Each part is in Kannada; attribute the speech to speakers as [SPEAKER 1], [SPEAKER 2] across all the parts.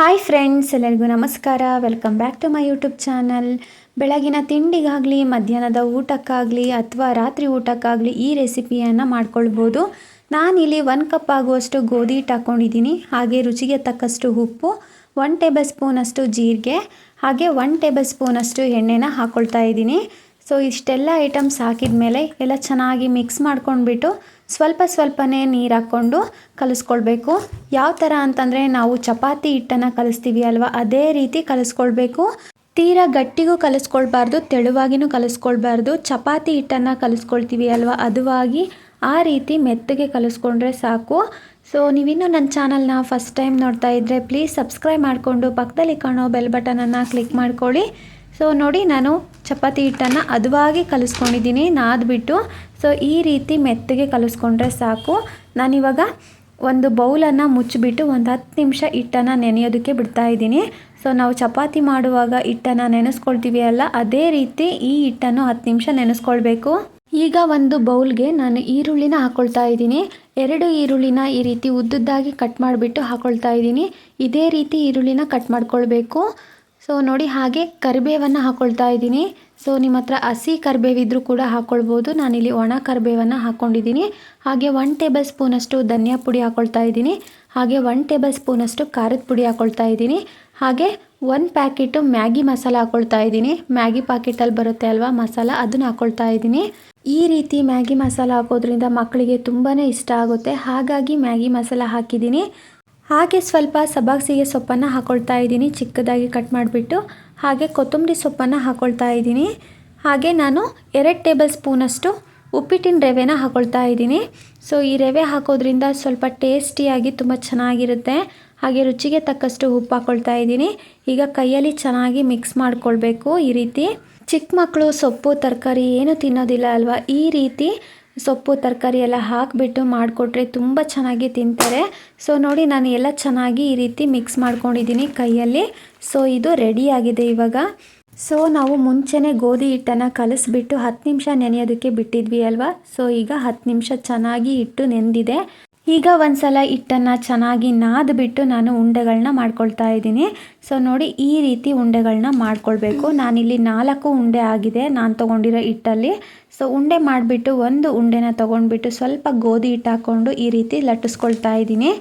[SPEAKER 1] ಹಾಯ್ ಫ್ರೆಂಡ್ಸ್, ಎಲ್ಲರಿಗೂ ನಮಸ್ಕಾರ. Welcome back to my YouTube channel. ಬೆಳಗಿನ ತಿಂಡಿಗಾಗಲಿ, ಮಧ್ಯಾಹ್ನದ ಊಟಕ್ಕಾಗಲಿ ಅಥವಾ ರಾತ್ರಿ ಊಟಕ್ಕಾಗಲಿ ಈ ರೆಸಿಪಿಯನ್ನು ಮಾಡ್ಕೊಳ್ಬೋದು. ನಾನಿಲ್ಲಿ 1 ಕಪ್ ಆಗುವಷ್ಟು ಗೋಧಿ ಹಿಟ್ಟು ಹಾಕ್ಕೊಂಡಿದ್ದೀನಿ. ಹಾಗೆ ರುಚಿಗೆ ತಕ್ಕಷ್ಟು ಉಪ್ಪು, 1 ಟೇಬಲ್ ಸ್ಪೂನಷ್ಟು ಜೀರಿಗೆ, ಹಾಗೆ 1 ಟೇಬಲ್ ಸ್ಪೂನಷ್ಟು ಎಣ್ಣೆನ ಹಾಕ್ಕೊಳ್ತಾ ಇದ್ದೀನಿ. ಸೊ ಇಷ್ಟೆಲ್ಲ ಐಟಮ್ಸ್ ಹಾಕಿದ ಮೇಲೆ ಎಲ್ಲ ಚೆನ್ನಾಗಿ ಮಿಕ್ಸ್ ಮಾಡ್ಕೊಂಡ್ಬಿಟ್ಟು ಸ್ವಲ್ಪನೇ ನೀರು ಹಾಕ್ಕೊಂಡು ಕಲಿಸ್ಕೊಳ್ಬೇಕು. ಯಾವ ಥರ ಅಂತಂದರೆ ನಾವು ಚಪಾತಿ ಹಿಟ್ಟನ್ನು ಕಲಿಸ್ತೀವಿ ಅಲ್ವಾ, ಅದೇ ರೀತಿ ಕಲಿಸ್ಕೊಳ್ಬೇಕು. ತೀರಾ ಗಟ್ಟಿಗೂ ಕಲಿಸ್ಕೊಳ್ಬಾರ್ದು, ತೆಳುವಾಗಿನೂ ಕಲಿಸ್ಕೊಳ್ಬಾರ್ದು. ಚಪಾತಿ ಹಿಟ್ಟನ್ನು ಕಲಿಸ್ಕೊಳ್ತೀವಿ ಅಲ್ವಾ, ಅದುವಾಗಿ ಆ ರೀತಿ ಮೆತ್ತಗೆ ಕಲಿಸ್ಕೊಂಡ್ರೆ ಸಾಕು. ಸೊ ನೀವಿನ್ನೂ ನನ್ನ ಚಾನಲ್ನ ಫಸ್ಟ್ ಟೈಮ್ ನೋಡ್ತಾ ಇದ್ದರೆ ಪ್ಲೀಸ್ ಸಬ್ಸ್ಕ್ರೈಬ್ ಮಾಡಿಕೊಂಡು ಪಕ್ಕದಲ್ಲಿ ಕಾಣೋ ಬೆಲ್ ಬಟನನ್ನು ಕ್ಲಿಕ್ ಮಾಡ್ಕೊಳ್ಳಿ. ಸೊ ನೋಡಿ, ನಾನು ಚಪಾತಿ ಹಿಟ್ಟನ್ನು ಹದವಾಗಿ ಕಲಿಸ್ಕೊಂಡಿದ್ದೀನಿ ನಾದ್ಬಿಟ್ಟು. ಸೊ ಈ ರೀತಿ ಮೆತ್ತಗೆ ಕಲಿಸ್ಕೊಂಡ್ರೆ ಸಾಕು. ನಾನಿವಾಗ ಒಂದು ಬೌಲನ್ನು ಮುಚ್ಚಿಬಿಟ್ಟು ಒಂದು 10 ನಿಮಿಷ ಹಿಟ್ಟನ್ನು ನೆನೆಯೋದಕ್ಕೆ ಬಿಡ್ತಾ ಇದ್ದೀನಿ. ಸೊ ನಾವು ಚಪಾತಿ ಮಾಡುವಾಗ ಹಿಟ್ಟನ್ನು ನೆನೆಸ್ಕೊಳ್ತೀವಿ ಅಲ್ಲ, ಅದೇ ರೀತಿ ಈ ಹಿಟ್ಟನ್ನು 10 ನಿಮಿಷ ನೆನೆಸ್ಕೊಳ್ಬೇಕು. ಈಗ ಒಂದು ಬೌಲ್ಗೆ ನಾನು ಈರುಳ್ಳಿನ ಹಾಕ್ಕೊಳ್ತಾ ಇದ್ದೀನಿ. 2 ಈರುಳ್ಳಿನ ಈ ರೀತಿ ಉದ್ದುದ್ದಾಗಿ ಕಟ್ ಮಾಡಿಬಿಟ್ಟು ಹಾಕ್ಕೊಳ್ತಾ ಇದ್ದೀನಿ. ಇದೇ ರೀತಿ ಈರುಳ್ಳಿನ ಕಟ್ ಮಾಡ್ಕೊಳ್ಬೇಕು. ಸೊ ನೋಡಿ, ಹಾಗೆ ಕರಿಬೇವನ್ನು ಹಾಕ್ಕೊಳ್ತಾ ಇದ್ದೀನಿ. ಸೊ ನಿಮ್ಮ ಹತ್ರ ಹಸಿ ಕರಿಬೇವಿದ್ರೂ ಕೂಡ ಹಾಕ್ಕೊಳ್ಬೋದು. ನಾನಿಲ್ಲಿ ಒಣ ಕರಿಬೇವನ್ನು ಹಾಕ್ಕೊಂಡಿದ್ದೀನಿ. ಹಾಗೆ 1 ಟೇಬಲ್ ಸ್ಪೂನಷ್ಟು ಧನಿಯಾ ಪುಡಿ ಹಾಕ್ಕೊಳ್ತಾ ಇದ್ದೀನಿ. ಹಾಗೆ 1 ಟೇಬಲ್ ಸ್ಪೂನಷ್ಟು ಖಾರದ ಪುಡಿ ಹಾಕ್ಕೊಳ್ತಾ ಇದ್ದೀನಿ. ಹಾಗೆ 1 ಪ್ಯಾಕೆಟು ಮ್ಯಾಗಿ ಮಸಾಲ ಹಾಕ್ಕೊಳ್ತಾ ಇದ್ದೀನಿ. ಮ್ಯಾಗಿ ಪ್ಯಾಕೆಟಲ್ಲಿ ಬರುತ್ತೆ ಅಲ್ವಾ ಮಸಾಲ, ಅದನ್ನು ಹಾಕ್ಕೊಳ್ತಾ ಇದ್ದೀನಿ. ಈ ರೀತಿ ಮ್ಯಾಗಿ ಮಸಾಲ ಹಾಕೋದ್ರಿಂದ ಮಕ್ಕಳಿಗೆ ತುಂಬಾ ಇಷ್ಟ ಆಗುತ್ತೆ. ಹಾಗಾಗಿ ಮ್ಯಾಗಿ ಮಸಾಲ ಹಾಕಿದ್ದೀನಿ. ಹಾಗೆ ಸ್ವಲ್ಪ ಸಬ್ಬಸಿಗೆ ಸೊಪ್ಪನ್ನು ಹಾಕ್ಕೊಳ್ತಾ ಇದ್ದೀನಿ, ಚಿಕ್ಕದಾಗಿ ಕಟ್ ಮಾಡಿಬಿಟ್ಟು. ಹಾಗೆ ಕೊತ್ತಂಬರಿ ಸೊಪ್ಪನ್ನು ಹಾಕ್ಕೊಳ್ತಾ ಇದ್ದೀನಿ. ಹಾಗೆ ನಾನು 2 ಟೇಬಲ್ ಸ್ಪೂನಷ್ಟು ಉಪ್ಪಿಟ್ಟಿನ ರವೆನ ಹಾಕ್ಕೊಳ್ತಾ ಇದ್ದೀನಿ. ಸೊ ಈ ರವೆ ಹಾಕೋದ್ರಿಂದ ಸ್ವಲ್ಪ ಟೇಸ್ಟಿಯಾಗಿ ತುಂಬ ಚೆನ್ನಾಗಿರುತ್ತೆ. ಹಾಗೆ ರುಚಿಗೆ ತಕ್ಕಷ್ಟು ಉಪ್ಪು ಹಾಕ್ಕೊಳ್ತಾ ಇದ್ದೀನಿ. ಈಗ ಕೈಯಲ್ಲಿ ಚೆನ್ನಾಗಿ ಮಿಕ್ಸ್ ಮಾಡ್ಕೊಳ್ಬೇಕು. ಈ ರೀತಿ ಚಿಕ್ಕ ಮಕ್ಕಳು ಸೊಪ್ಪು ತರಕಾರಿ ಏನು ತಿನ್ನೋದಿಲ್ಲ ಅಲ್ವಾ, ಈ ರೀತಿ ಸೊಪ್ಪು ತರಕಾರಿ ಎಲ್ಲ ಹಾಕಿಬಿಟ್ಟು ಮಾಡಿಕೊಟ್ರೆ ತುಂಬ ಚೆನ್ನಾಗಿ ತಿಂತಾರೆ. ಸೊ ನೋಡಿ, ನಾನು ಎಲ್ಲ ಚೆನ್ನಾಗಿ ಈ ರೀತಿ ಮಿಕ್ಸ್ ಮಾಡ್ಕೊಂಡಿದ್ದೀನಿ ಕೈಯಲ್ಲಿ. ಸೊ ಇದು ರೆಡಿಯಾಗಿದೆ ಇವಾಗ. ಸೊ ನಾವು ಮುಂಚೆನೇ ಗೋಧಿ ಹಿಟ್ಟನ್ನು ಕಲಿಸ್ಬಿಟ್ಟು 10 ನಿಮಿಷ ನೆನೆಯೋದಕ್ಕೆ ಬಿಟ್ಟಿದ್ವಿ ಅಲ್ವಾ. ಸೊ ಈಗ 10 ನಿಮಿಷ ಚೆನ್ನಾಗಿ ಹಿಟ್ಟು ನೆಂದಿದೆ. ಈಗ ಒಂದ್ಸಲ ಹಿಟ್ಟನ್ನು ಚೆನ್ನಾಗಿ ನಾದ್ಬಿಟ್ಟು ನಾನು ಉಂಡೆಗಳನ್ನ ಮಾಡ್ಕೊಳ್ತಾ ಇದ್ದೀನಿ. ಸೊ ನೋಡಿ, ಈ ರೀತಿ ಉಂಡೆಗಳನ್ನ ಮಾಡ್ಕೊಳ್ಬೇಕು. ನಾನಿಲ್ಲಿ 4 ಉಂಡೆ ಆಗಿದೆ ನಾನು ತೊಗೊಂಡಿರೋ ಹಿಟ್ಟಲ್ಲಿ. ಸೊ ಉಂಡೆ ಮಾಡಿಬಿಟ್ಟು ಒಂದು ಉಂಡೆನ ತೊಗೊಂಡ್ಬಿಟ್ಟು ಸ್ವಲ್ಪ ಗೋಧಿ ಹಿಟ್ಟು ಹಾಕ್ಕೊಂಡು ಈ ರೀತಿ ಲಟ್ಟಿಸ್ಕೊಳ್ತಾ ಇದ್ದೀನಿ.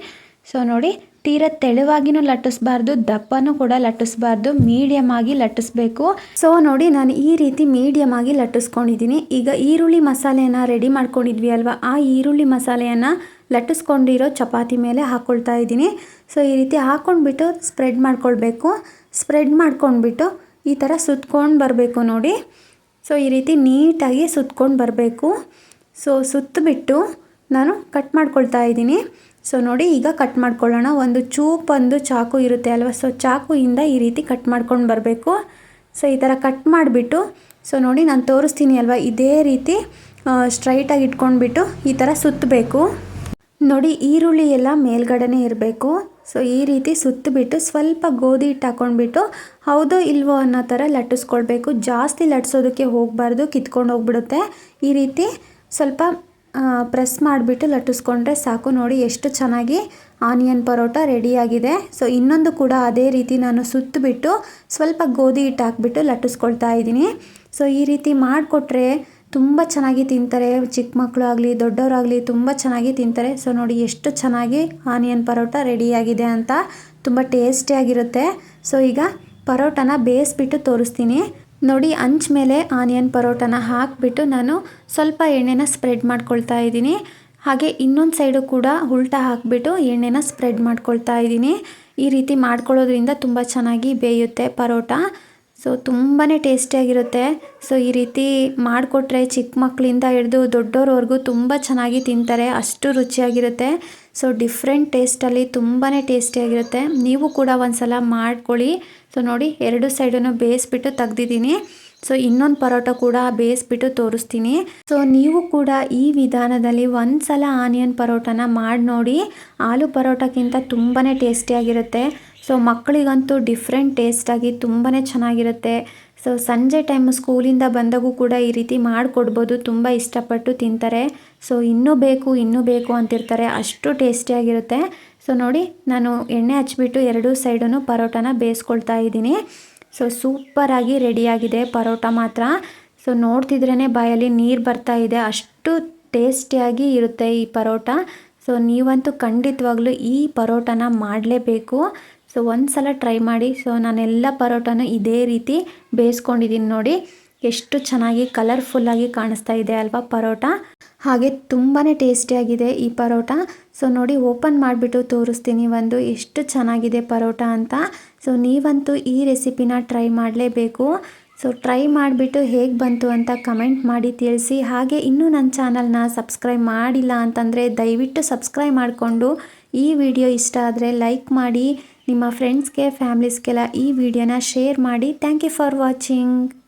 [SPEAKER 1] ಸೊ ನೋಡಿ, ತೀರಾ ತೆಳುವಾಗಿನೂ ಲಟ್ಟಿಸ್ಬಾರ್ದು, ದಪ್ಪನೂ ಕೂಡ ಲಟ್ಟಿಸ್ಬಾರ್ದು, ಮೀಡಿಯಮ್ ಆಗಿ ಲಟ್ಟಿಸ್ಬೇಕು. ಸೊ ನೋಡಿ, ನಾನು ಈ ರೀತಿ ಮೀಡಿಯಮ್ ಆಗಿ ಲಟ್ಟಿಸ್ಕೊಂಡಿದ್ದೀನಿ. ಈಗ ಈರುಳ್ಳಿ ಮಸಾಲೆಯನ್ನು ರೆಡಿ ಮಾಡ್ಕೊಂಡಿದ್ವಿ ಅಲ್ವಾ, ಆ ಈರುಳ್ಳಿ ಮಸಾಲೆಯನ್ನು ಲಟ್ಟಿಸ್ಕೊಂಡಿರೋ ಚಪಾತಿ ಮೇಲೆ ಹಾಕ್ಕೊಳ್ತಾ ಇದ್ದೀನಿ. ಸೊ ಈ ರೀತಿ ಹಾಕ್ಕೊಂಡ್ಬಿಟ್ಟು ಸ್ಪ್ರೆಡ್ ಮಾಡ್ಕೊಳ್ಬೇಕು. ಸ್ಪ್ರೆಡ್ ಮಾಡ್ಕೊಂಡ್ಬಿಟ್ಟು ಈ ಥರ ಸುತ್ಕೊಂಡು ಬರಬೇಕು ನೋಡಿ. ಸೊ ಈ ರೀತಿ ನೀಟಾಗಿ ಸುತ್ಕೊಂಡು ಬರಬೇಕು. ಸೊ ಸುತ್ತಬಿಟ್ಟು ನಾನು ಕಟ್ ಮಾಡ್ಕೊಳ್ತಾ ಇದ್ದೀನಿ. ಸೊ ನೋಡಿ, ಈಗ ಕಟ್ ಮಾಡ್ಕೊಳ್ಳೋಣ. ಒಂದು ಚಾಕು ಇರುತ್ತೆ ಅಲ್ವಾ, ಸೊ ಚಾಕುಯಿಂದ ಈ ರೀತಿ ಕಟ್ ಮಾಡ್ಕೊಂಡು ಬರಬೇಕು. ಸೊ ಈ ಥರ ಕಟ್ ಮಾಡಿಬಿಟ್ಟು, ಸೊ ನೋಡಿ ನಾನು ತೋರಿಸ್ತೀನಿ ಅಲ್ವಾ, ಇದೇ ರೀತಿ ಸ್ಟ್ರೈಟಾಗಿ ಇಟ್ಕೊಂಡ್ಬಿಟ್ಟು ಈ ಥರ ಸುತ್ತಬೇಕು. ನೋಡಿ, ಈರುಳ್ಳಿ ಎಲ್ಲ ಮೇಲ್ಗಡೆನೇ ಇರಬೇಕು. ಸೊ ಈ ರೀತಿ ಸುತ್ತಬಿಟ್ಟು ಸ್ವಲ್ಪ ಗೋಧಿ ಹಿಟ್ಟು ಹಾಕ್ಕೊಂಡ್ಬಿಟ್ಟು ಹೌದೋ ಇಲ್ವೋ ಅನ್ನೋ ಥರ ಲಟ್ಟಿಸ್ಕೊಳ್ಬೇಕು. ಜಾಸ್ತಿ ಲಟ್ಸೋದಕ್ಕೆ ಹೋಗಬಾರ್ದು, ಕಿತ್ಕೊಂಡು ಹೋಗ್ಬಿಡುತ್ತೆ. ಈ ರೀತಿ ಸ್ವಲ್ಪ ಪ್ರೆಸ್ ಮಾಡಿಬಿಟ್ಟು ಲಟ್ಟಿಸ್ಕೊಂಡ್ರೆ ಸಾಕು. ನೋಡಿ ಎಷ್ಟು ಚೆನ್ನಾಗಿ ಆನಿಯನ್ ಪರೋಟ ರೆಡಿಯಾಗಿದೆ. ಸೊ ಇನ್ನೊಂದು ಕೂಡ ಅದೇ ರೀತಿ ನಾನು ಸುತ್ತಬಿಟ್ಟು ಸ್ವಲ್ಪ ಗೋಧಿ ಹಿಟ್ಟು ಹಾಕ್ಬಿಟ್ಟು ಲಟ್ಟಿಸ್ಕೊಳ್ತಾ ಇದ್ದೀನಿ. ಸೊ ಈ ರೀತಿ ಮಾಡಿಕೊಟ್ರೆ ತುಂಬ ಚೆನ್ನಾಗಿ ತಿಂತಾರೆ. ಚಿಕ್ಕ ಮಕ್ಕಳು ಆಗಲಿ ದೊಡ್ಡವರಾಗಲಿ ತುಂಬ ಚೆನ್ನಾಗಿ ತಿಂತಾರೆ. ಸೊ ನೋಡಿ ಎಷ್ಟು ಚೆನ್ನಾಗಿ ಆನಿಯನ್ ಪರೋಟ ರೆಡಿಯಾಗಿದೆ ಅಂತ, ತುಂಬ ಟೇಸ್ಟಿಯಾಗಿರುತ್ತೆ. ಸೊ ಈಗ ಪರೋಟನ ಬೇಯಿಸ್ಬಿಟ್ಟು ತೋರಿಸ್ತೀನಿ ನೋಡಿ. ಅಂಚು ಮೇಲೆ ಆನಿಯನ್ ಪರೋಟನ ಹಾಕಿಬಿಟ್ಟು ನಾನು ಸ್ವಲ್ಪ ಎಣ್ಣೆನ ಸ್ಪ್ರೆಡ್ ಮಾಡ್ಕೊಳ್ತಾ ಇದ್ದೀನಿ. ಹಾಗೆ ಇನ್ನೊಂದು ಸೈಡು ಕೂಡ ಉಲ್ಟಾ ಹಾಕಿಬಿಟ್ಟು ಎಣ್ಣೆನ ಸ್ಪ್ರೆಡ್ ಮಾಡ್ಕೊಳ್ತಾ ಇದ್ದೀನಿ. ಈ ರೀತಿ ಮಾಡ್ಕೊಳ್ಳೋದ್ರಿಂದ ತುಂಬ ಚೆನ್ನಾಗಿ ಬೇಯುತ್ತೆ ಪರೋಟ. ಸೊ ತುಂಬಾ ಟೇಸ್ಟಿಯಾಗಿರುತ್ತೆ. ಸೊ ಈ ರೀತಿ ಮಾಡಿಕೊಟ್ರೆ ಚಿಕ್ಕ ಮಕ್ಕಳಿಂದ ಹಿಡಿದು ದೊಡ್ಡೋರವರೆಗೂ ತುಂಬ ಚೆನ್ನಾಗಿ ತಿಂತಾರೆ, ಅಷ್ಟು ರುಚಿಯಾಗಿರುತ್ತೆ. ಸೊ ಡಿಫ್ರೆಂಟ್ ಟೇಸ್ಟಲ್ಲಿ ತುಂಬಾ ಟೇಸ್ಟಿಯಾಗಿರುತ್ತೆ. ನೀವು ಕೂಡ ಒಂದ್ಸಲ ಮಾಡ್ಕೊಳ್ಳಿ. ಸೊ ನೋಡಿ, 2 ಸೈಡನ್ನು ಬೇಯಿಸ್ಬಿಟ್ಟು ತೆಗ್ದಿದ್ದೀನಿ. ಸೊ ಇನ್ನೊಂದು ಪರೋಟ ಕೂಡ ಬೇಯಿಸ್ಬಿಟ್ಟು ತೋರಿಸ್ತೀನಿ. ಸೊ ನೀವು ಕೂಡ ಈ ವಿಧಾನದಲ್ಲಿ ಒಂದ್ಸಲ ಆನಿಯನ್ ಪರೋಟನ ಮಾಡಿ ನೋಡಿ. ಆಲೂ ಪರೋಟಕ್ಕಿಂತ ತುಂಬಾ ಟೇಸ್ಟಿಯಾಗಿರುತ್ತೆ. ಸೊ ಮಕ್ಕಳಿಗಂತೂ ಡಿಫ್ರೆಂಟ್ ಟೇಸ್ಟಾಗಿ ತುಂಬಾ ಚೆನ್ನಾಗಿರುತ್ತೆ. ಸೊ ಸಂಜೆ ಟೈಮ್ ಸ್ಕೂಲಿಂದ ಬಂದಾಗೂ ಕೂಡ ಈ ರೀತಿ ಮಾಡಿಕೊಡ್ಬೋದು, ತುಂಬ ಇಷ್ಟಪಟ್ಟು ತಿಂತಾರೆ. ಸೊ ಇನ್ನೂ ಬೇಕು ಅಂತಿರ್ತಾರೆ, ಅಷ್ಟು ಟೇಸ್ಟಿಯಾಗಿರುತ್ತೆ. ಸೊ ನೋಡಿ ನಾನು ಎಣ್ಣೆ ಹಚ್ಬಿಟ್ಟು ಎರಡೂ ಸೈಡೂ ಪರೋಟನ ಬೇಯಿಸ್ಕೊಳ್ತಾ ಇದ್ದೀನಿ. ಸೊ ಸೂಪರಾಗಿ ರೆಡಿಯಾಗಿದೆ ಪರೋಟ ಮಾತ್ರ. ಸೊ ನೋಡ್ತಿದ್ರೇ ಬಾಯಲ್ಲಿ ನೀರು ಬರ್ತಾ ಇದೆ, ಅಷ್ಟು ಟೇಸ್ಟಿಯಾಗಿ ಇರುತ್ತೆ ಈ ಪರೋಟ. ಸೊ ನೀವಂತೂ ಖಂಡಿತವಾಗ್ಲೂ ಈ ಪರೋಟನ ಮಾಡಲೇಬೇಕು. ಸೊ ಒಂದು ಸಲ ಟ್ರೈ ಮಾಡಿ. ಸೊ ನಾನೆಲ್ಲ ಪರೋಟನೂ ಇದೇ ರೀತಿ ಬೇಯಿಸ್ಕೊಂಡಿದ್ದೀನಿ ನೋಡಿ. ಎಷ್ಟು ಚೆನ್ನಾಗಿ ಕಲರ್ಫುಲ್ಲಾಗಿ ಕಾಣಿಸ್ತಾ ಇದೆ ಅಲ್ವಾ ಪರೋಟ. ಹಾಗೆ ತುಂಬಾ ಟೇಸ್ಟಿಯಾಗಿದೆ ಈ ಪರೋಟ. ಸೊ ನೋಡಿ ಓಪನ್ ಮಾಡಿಬಿಟ್ಟು ತೋರಿಸ್ತೀನಿ ಎಷ್ಟು ಚೆನ್ನಾಗಿದೆ ಪರೋಟ ಅಂತ. ಸೊ ನೀವಂತೂ ಈ ರೆಸಿಪಿನ ಟ್ರೈ ಮಾಡಲೇಬೇಕು. ಸೊ ಟ್ರೈ ಮಾಡಿಬಿಟ್ಟು ಹೇಗೆ ಬಂತು ಅಂತ ಕಮೆಂಟ್ ಮಾಡಿ ತಿಳಿಸಿ. ಹಾಗೆ ಇನ್ನೂ ನನ್ನ ಚಾನಲ್ನ ಸಬ್ಸ್ಕ್ರೈಬ್ ಮಾಡಿಲ್ಲ ಅಂತಂದರೆ ದಯವಿಟ್ಟು ಸಬ್ಸ್ಕ್ರೈಬ್ ಮಾಡಿಕೊಂಡು ಈ ವಿಡಿಯೋ ಇಷ್ಟ ಆದರೆ ಲೈಕ್ ಮಾಡಿ. ನಿಮ್ಮ ಫ್ರೆಂಡ್ಸ್ಗೆ ಫ್ಯಾಮಿಲೀಸ್ಗೆಲ್ಲ ಈ ವಿಡಿಯೋನ ಶೇರ್ ಮಾಡಿ. Thank you for watching.